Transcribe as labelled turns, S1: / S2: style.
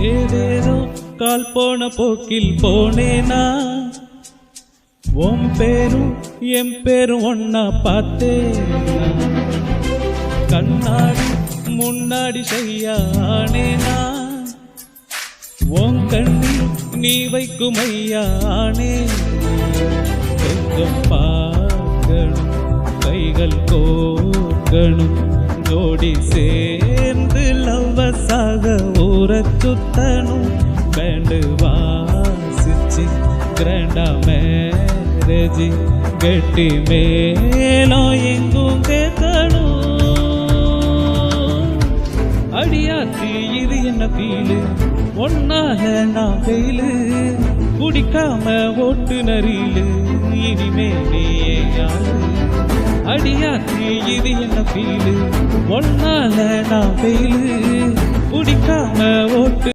S1: ஏதேதோ கால் போன போக்கில் போனேனா உன் பேரும் என் பேரும் ஒன்னா பார்த்தேனா கண்ணாடி முன்னாடி செய்யானேனா உன் கண்ணில் நீ வைக்கும் ஐயானே கொஞ்சம் பார்க்கணும் கைகள் கோர்க்கணும் ஜோடி சேர்ந்து லவ்வஸாக ஊரை சுத்தணும் பேண்டு வாசிச்சு கிராண்டா மேரேஜ் கெட்டி மேலும் எங்கும் கேட்கணும் அடியாத்தி இது என்ன ஃபீலு ஒன்னாக நான் ஃபெயிலு குடிக்காம ஓட்டு நரியிலு இனிமே நீயே யாரு அடியாத்தி இது என்ன ஃபீலு ஒன்னால நான் ஃபெயிலு குடிக்காம ஓட்டு